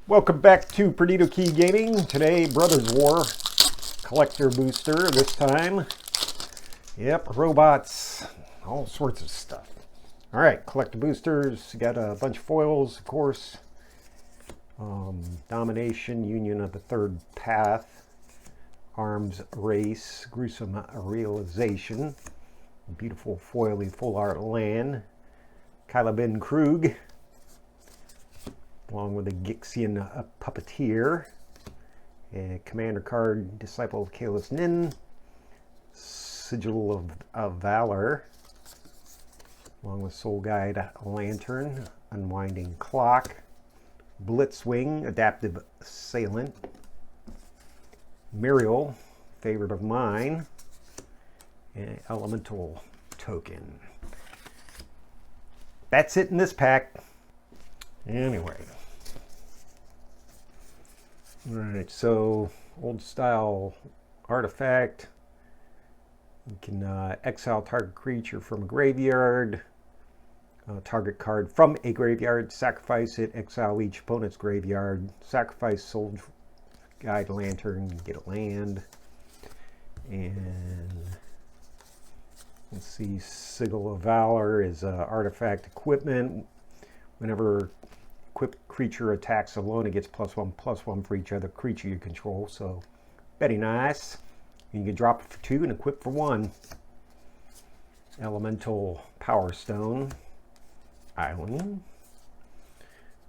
Welcome back to Perdido Key Gaming. Today, Brothers War collector booster this time. Yep, robots, all sorts of stuff. All right, collector boosters. Got a bunch of foils, of course. Domination, Union of the Third Path, Arms Race, Gruesome Realization, beautiful foily full art land, Kyla Ben Krug, along with the Gixian Puppeteer, a Commander card, Disciple of Kahless Nin, Sigil of Valor, along with Soul Guide Lantern, Unwinding Clock, Blitzwing, Adaptive Assailant, Muriel, favorite of mine, and Elemental Token. That's it in this pack. Anyway. Alright, so old style artifact. You can exile target creature from a graveyard, target card from a graveyard, sacrifice it, exile each opponent's graveyard, sacrifice Soul Guide Lantern, get a land. And let's see, Sigil of Valor is artifact equipment. Whenever equipped creature attacks alone, it gets +1/+1 for each other creature you control. So, very nice. You can drop it for 2 and equip for 1. Elemental Power Stone. Island.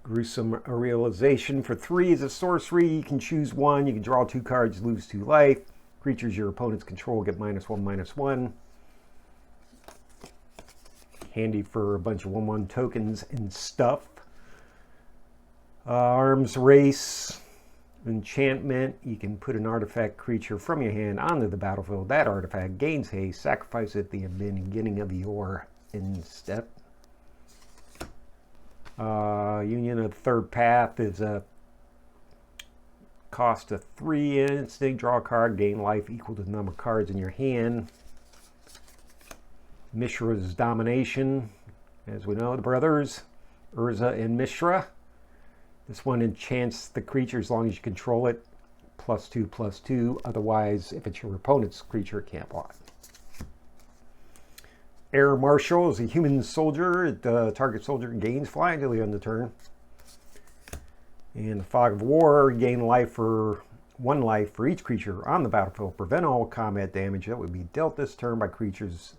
Gruesome Realization for 3 is a sorcery. You can choose 1. You can draw 2 cards, lose 2 life. Creatures your opponents control get -1/-1. Handy for a bunch of 1/1 tokens and stuff. Arms Race, enchantment. You can put an artifact creature from your hand onto the battlefield. That artifact gains haste. Sacrifice it at the beginning of your end step. Union of the Third Path is a cost of 3 instant. Draw a card, gain life equal to the number of cards in your hand. Mishra's Domination. As we know, the brothers, Urza and Mishra. This one enchants the creature as long as you control it, +2/+2. Otherwise, if it's your opponent's creature, it can't block. Air Marshal is a human soldier. The target soldier gains fly until the end of the turn. And the Fog of War, gain life for 1 life for each creature on the battlefield. Prevent all combat damage that would be dealt this turn by creatures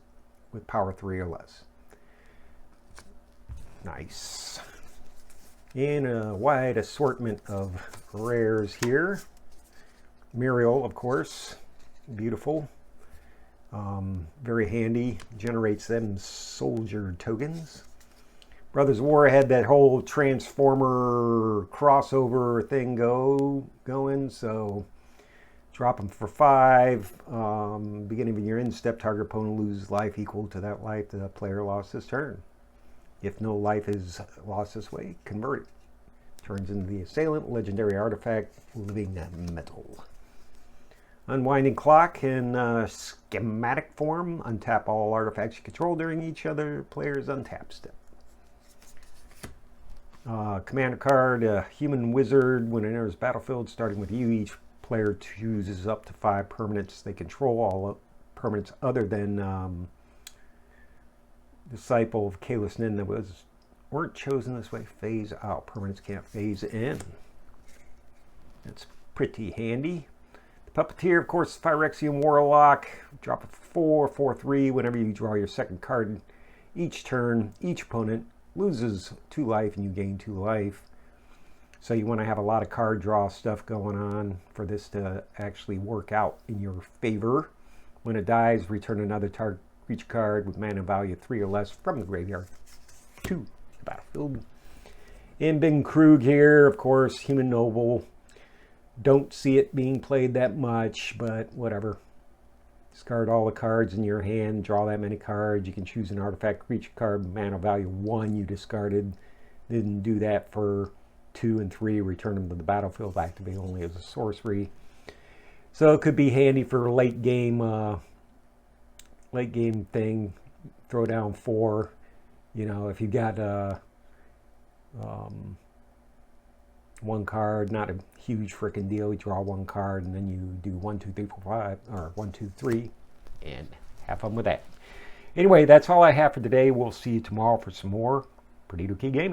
with power 3 or less. Nice. In a wide assortment of rares here. Muriel, of course, beautiful. Very handy, generates them soldier tokens. Brothers War had that whole Transformer crossover thing going, so drop them for 5. Beginning of your end step, target opponent loses life equal to that life the player lost this turn. If no life is lost this way, convert it. Turns into the assailant, legendary artifact, living metal. Unwinding Clock in schematic form. Untap all artifacts you control during each other player's untap step. Commander card, Human Wizard. When it enters battlefield, starting with you, each player chooses up to 5 permanents. They control all permanents other than Disciple of Kahless Nin that weren't chosen this way. Phase out. Permanents can't phase in. That's pretty handy. The Puppeteer, of course, Phyrexian Warlock. Drop a 4/4/3 whenever you draw your second card. Each turn, each opponent loses 2 life and you gain 2 life. So you want to have a lot of card draw stuff going on for this to actually work out in your favor. When it dies, return another target creature card with mana value 3 or less from the graveyard to the battlefield. And Ben Krug here, of course, Human Noble. Don't see it being played that much, but whatever. Discard all the cards in your hand, draw that many cards. You can choose an artifact creature card, mana value 1 you discarded. Didn't do that for 2 and 3, return them to the battlefield, activate only as a sorcery. So it could be handy for late game thing. Throw down 4. You know, if you got one card, not a huge freaking deal. You draw one card and then you do 1, 2, 3, 4, 5, or 1, 2, 3, and have fun with that. Anyway, that's all I have for today. We'll see you tomorrow for some more Perdido Key Gaming.